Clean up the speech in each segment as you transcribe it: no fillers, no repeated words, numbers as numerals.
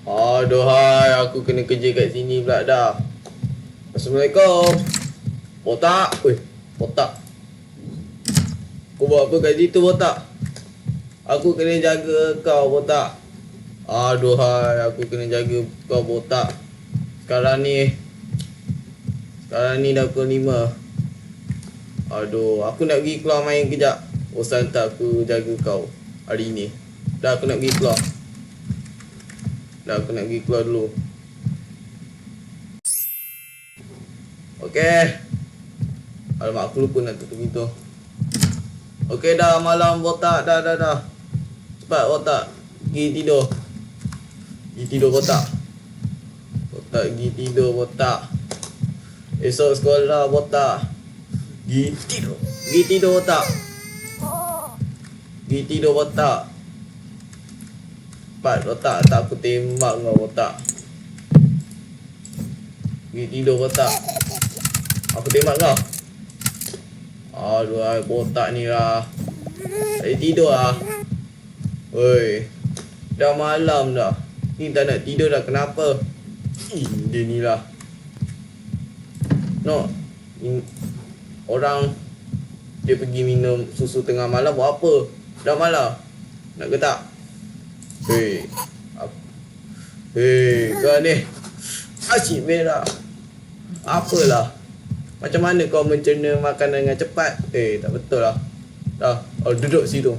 Aduhai, aku kena kerja kat sini pula dah. Assalamualaikum. Botak. Weh, botak. Kau buat apa kat situ, botak? Aku kena jaga kau, botak. Aduhai, aku kena jaga kau, botak. Sekarang ni dah pukul 5. Aduh, aku nak pergi keluar main kejap. Bosan tak aku jaga kau hari ni. Dah aku nak pergi keluar. Dulu. Okey. Alamak, aku lupa nak tutup pintu. Okey dah, malam botak. Dah. Cepat botak. Pergi tidur. Botak. Pergi tidur, botak. Esok sekolah, botak. Pergi tidur, botak. Cepat, botak. Tak aku tembak kau, botak. Pergi tidur, botak. Aku tembak kau. Aduh, botak ni lah. Tak tidur lah. Woi, dah malam dah. Ni tak nak tidur dah, kenapa? Dia ni lah. No, orang dia pergi minum susu tengah malam buat apa? Dah malam. Nak ke tak? Hei, kau ni asyik berak. Apalah? Macam mana kau mencerna makanan dengan cepat? Tak betul lah. Dah, duduk situ.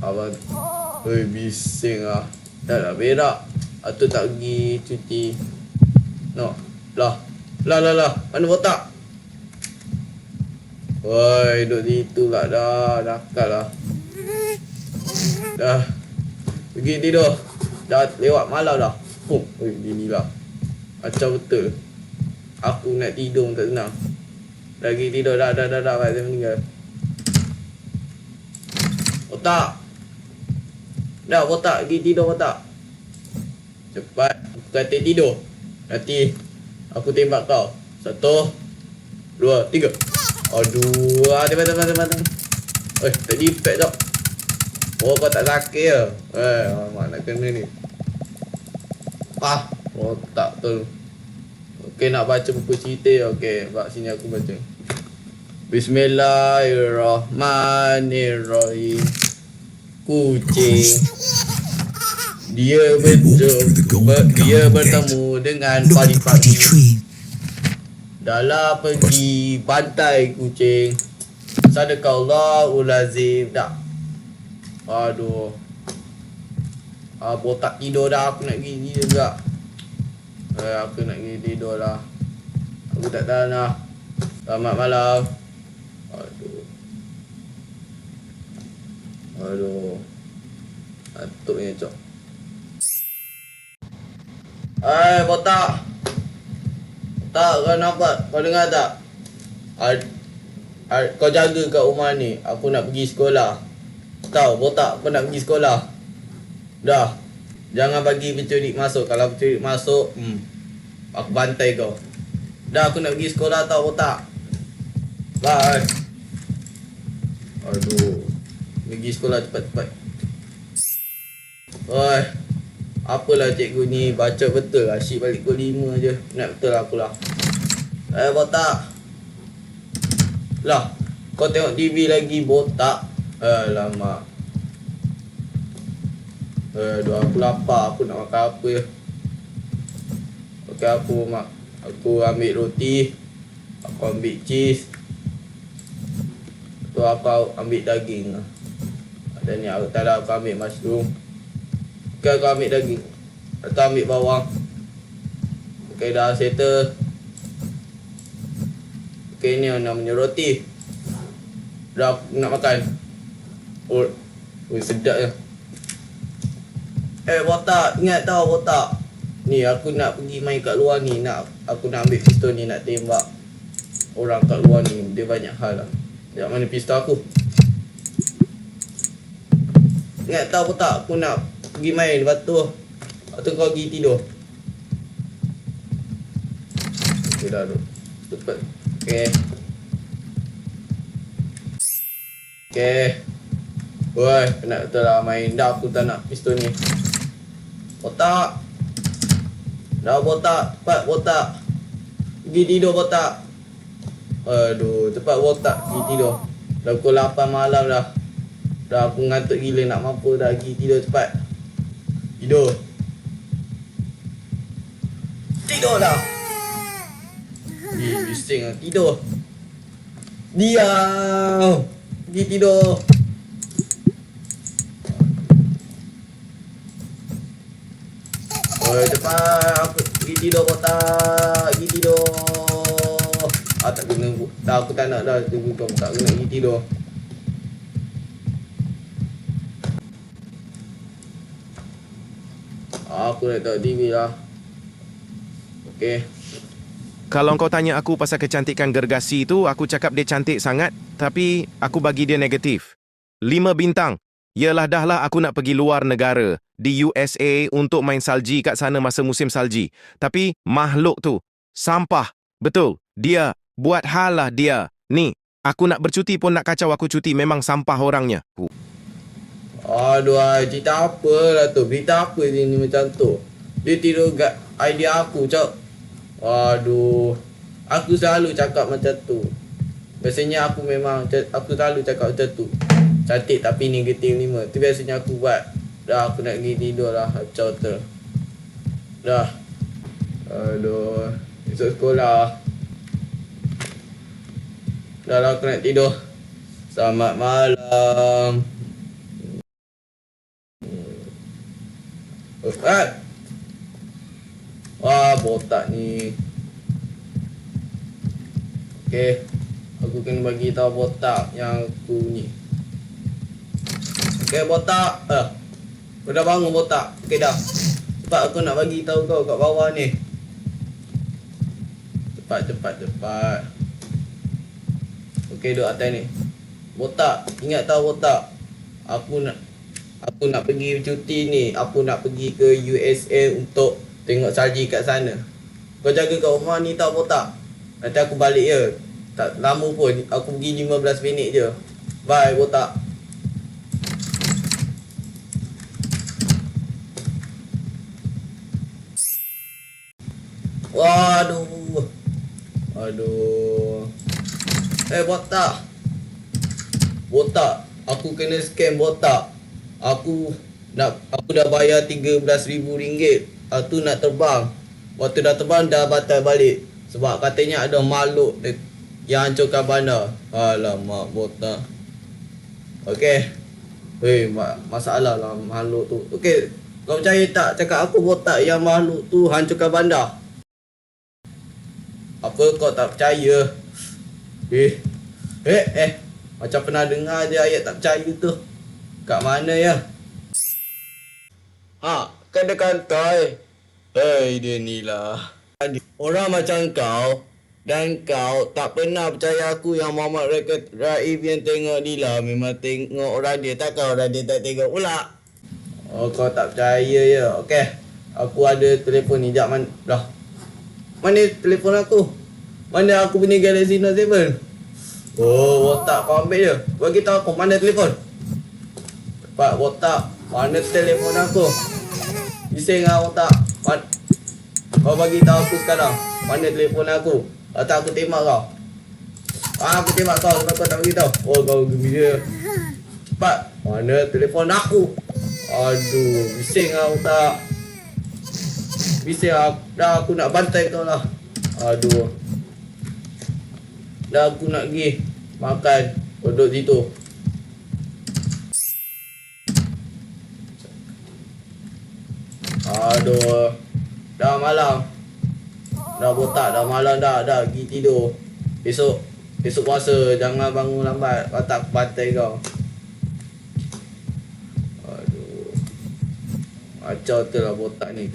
Abang. Bising lah. Dah berak. Atau tak pergi cuci. No. Lah. Mana botak? Woi, duduk situ lah dah. Nakal lah. Dah. Pergi tidur. Dah lewat malam dah. Dia ni lah. Macam betul. Aku nak tidur tak senang. Lagi tidur dah. Baik saya meninggal. Botak. Dah botak. Pergi tidur, botak. Cepat. Aku kata tidur. Nanti aku tembak kau. 1, 2, 3. Aduh. Tembak. Tak dipek tak. Oh, kau tak sakit ke? Mak nak kena ni. Botak tu. Okey, nak baca buku cerita. Okey, sini aku baca. Bismillahirrahmanirrahim. Kucing. Dia bertemu dengan padi-padi. Dalam pergi pantai kucing. Sadaqallahul azim. Dah. Aduh. Botak tidur dah. Aku nak pergi tidur juga. Aku nak pergi tidur lah. Aku tak tahan lah. Selamat malam. Aduh. Ngantuknya cok. Botak. Botak, kau nampak? Kau dengar tak? Kau jaga kat rumah ni. Aku nak pergi sekolah. Tahu, botak, kau nak pergi sekolah. Dah. Jangan bagi penculik masuk. Kalau penculik masuk, aku bantai kau. Dah, aku nak pergi sekolah tau, botak. Bye. Aduh. Pergi sekolah cepat-cepat. Apalah cikgu ni, baca betul. Asyik balik pukul 5 je. Nak betul aku lah. Botak. Lah, kau tengok TV lagi, botak. Lama. Aduh, aku lapar. Aku nak makan apa je. Okey, aku ambil roti. Aku ambil cheese. Tu aku ambil daging. Dan ni aku tak ada, aku ambil mushroom. Okey, aku ambil daging. Atau ambil bawang. Okey, dah settle. Okey, ni namanya roti. Dah aku nak makan. Sedap je. Botak, ingat tau botak. Ni aku nak pergi main kat luar ni. Aku nak ambil pistol ni, nak tembak orang kat luar ni. Dia banyak hal lah. Sekejap, mana pistol aku? Ingat tau botak, aku nak pergi main. Lepas tu kau pergi tidur. Okay, dah duduk. Cepat. Okay. Woi, penat betul lah main. Dah aku tak nak pistol ni. Botak. Dah botak. Cepat botak. Pergi tidur botak. Aduh, cepat botak. Pergi tidur. Dah pukul 8 malam dah. Dah aku ngantuk gila nak mampu dah. Pergi tidur cepat. Tidur. Tidur dah. Bising lah. Tidur. Diam. Pergi tidur. Cepat. Aku pergi tidur botak. Pergi tidur. Tak kena. Dah aku tak nak dah. Kau tak kena pergi tidur. Aku nak tengok TV lah. Okay. Kalau kau tanya aku pasal kecantikan gergasi tu, aku cakap dia cantik sangat, tapi aku bagi dia negatif. 5 bintang. Yalah dah lah aku nak pergi luar negara, di USA untuk main salji kat sana masa musim salji. Tapi makhluk tu, sampah. Betul, dia, buat hal lah dia. Ni, aku nak bercuti pun nak kacau aku cuti, memang sampah orangnya. Aduh, cerita apa lah tu? Berita apa dia ni macam tu? Dia tiru kat idea aku, cak. Aduh, aku selalu cakap macam tu. Biasanya aku selalu cakap macam tu. Cantik tapi negatif 5. Tu biasanya aku buat. Dah aku nak pergi tidur lah. Kacau tu. Dah. Aduh. Esok sekolah. Dah lah aku nak tidur. Selamat malam. Wah, botak ni. Okay. Aku kena bagi tahu botak yang aku ni. Okay, botak. Kau dah bangun botak. Okay dah. Cepat aku nak bagi tahu kau kat bawah ni. Cepat. Okay, duduk atas ni. Botak, ingat tahu botak. Aku nak pergi cuti ni. Aku nak pergi ke USA untuk tengok salji kat sana. Kau jaga kat rumah ni tahu botak. Nanti aku balik je. Tak lama pun. Aku pergi 15 minit je. Bye botak. Waduh. Aduh. Botak. Botak. Aku kena scam botak. Aku dah bayar RM13,000. Aku nak terbang. Waktu dah terbang dah batal balik. Sebab katanya ada makhluk yang hancurkan bandar. Alamak botak. Okey. Masalah lah makhluk tu. Okey. Kau percaya tak cakap aku botak yang makhluk tu hancurkan bandar? Apa kau tak percaya? Macam pernah dengar je ayat tak percaya tu. Kat mana ya? Kan dia kantai. Dia ni lah. Orang macam kau dan kau tak pernah percaya aku yang Muhammad Raif yang tengok Dila. Memang tengok orang dia. Takkan orang dia tak tengok pula. Kau tak percaya ya? Okey. Aku ada telefon ni. Sekejap dah. Mana telefon aku? Mana aku punya Galaxy Note 7? Botak kau ambil je. Bagi tahu aku mana telefon. Cepat botak. Mana telefon aku? Bising lah botak. Kau bagi tahu aku sekarang. Mana telefon aku? Atau aku tembak kau. Aku tembak kau sebab kau tak bagi tahu. Kau gembira. Cepat. Mana telefon aku? Aduh, bising lah botak. Bising lah. Dah aku nak bantai kau lah. Aduh. Dah aku nak pergi makan. Duduk situ. Aduh. Dah malam. Dah botak. Dah malam dah. Dah pergi tidur. Besok puasa. Jangan bangun lambat. Kata aku bantai kau. Aduh. Macam tu lah botak ni.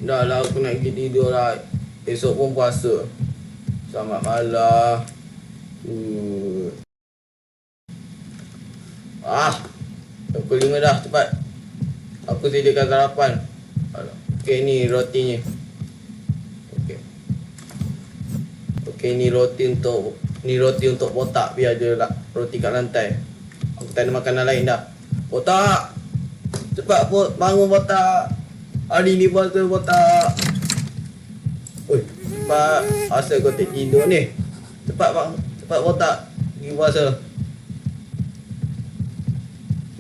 Dah lah aku nak pergi tidur lah. Esok pun puasa. Selamat malam. Pukul 5 dah, cepat. Aku sediakan sarapan. Okey, ni rotinya. Okey, ni roti untuk Ni roti untuk botak. Biar je lah roti kat lantai. Aku tak ada makanan lain dah. Botak, cepat bangun botak. Hari ni puasa botak. Oi, cepat. Asal kau tak tidur ni. Cepat bang, cepat botak. Ni puasa.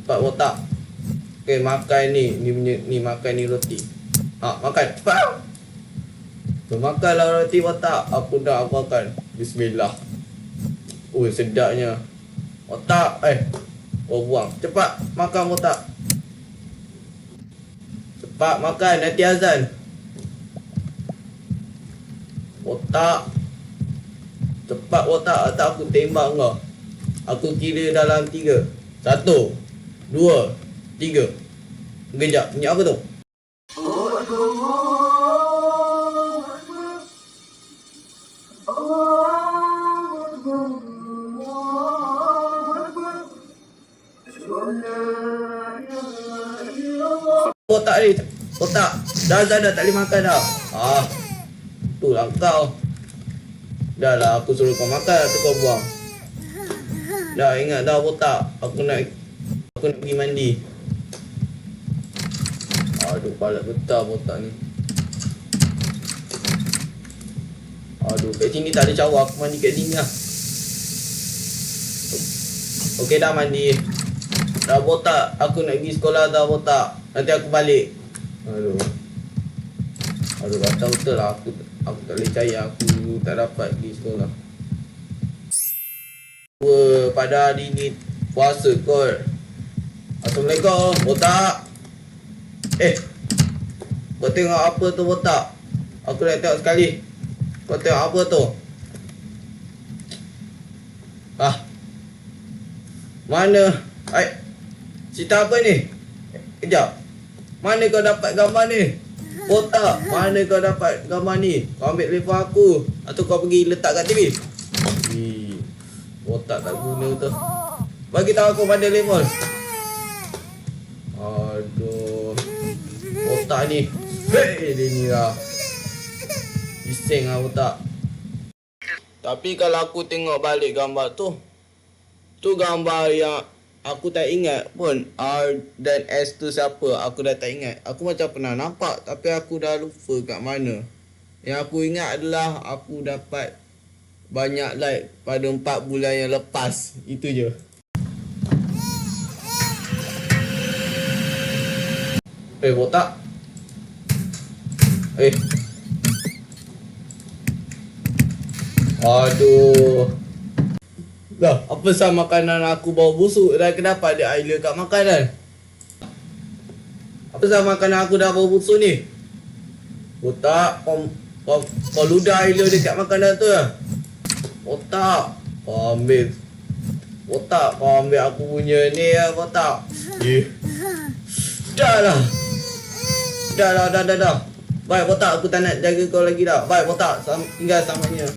Cepat botak. Okay, makan ni. Ni makan ni roti. Makan. Cepat. Makanlah roti botak. Aku dah makan. Bismillah. Sedapnya. Botak. Buang. Cepat makan botak. Cepat makan. Nanti azan. Botak. Cepat botak. Atau aku tembak kau. Aku kira dalam 3. 1, 2, 3. Kejap. Bunyi apa tu? Botak ni. Botak. Dah tak boleh makan dah. Itulah kau. Dah lah aku suruh kau makan atau kau buang. Dah ingat dah botak. Aku nak pergi mandi. Aduh, palat betul botak ni. Aduh, kat sini tak ada cawan. Aku mandi kat sini lah. Okey, dah mandi. Dah botak. Aku nak pergi sekolah dah botak. Nanti aku balik. Aduh, kata betul lah. Aku tak boleh percaya. Aku tak dapat pergi sekolah. Pada hari ni puasa kot. Assalamualaikum, botak. Kau tengok apa tu botak? Aku nak tengok sekali. Kau tengok apa tu? Mana? Cerita apa ni? Kejap. Mana kau dapat gambar ni? Botak, mana kau dapat gambar ni? Kau ambil telefon aku atau kau pergi letak kat TV? Botak tak guna tu. Bagi tahu aku mana telefon. Aduh. Botak ni. Dia ni lah. Bising lah botak. Tapi kalau aku tengok balik gambar tu gambar yang aku tak ingat pun. R dan S tu siapa, aku dah tak ingat. Aku macam pernah nampak tapi aku dah lupa kat mana. Yang aku ingat adalah aku dapat banyak like pada 4 bulan yang lepas. Itu je. Botak. Aduh. Lah, apa sah makanan aku bau busuk dan kenapa ada air kat makanan? Apa sah makanan aku dah bau busuk ni? Botak, kau ludah air dekat makanan tu lah. Botak, kau ambil. Botak, kau ambil aku punya ni lah, botak. Dah. Baik botak, aku tak nak jaga kau lagi dah. Baik botak, tinggal samanya.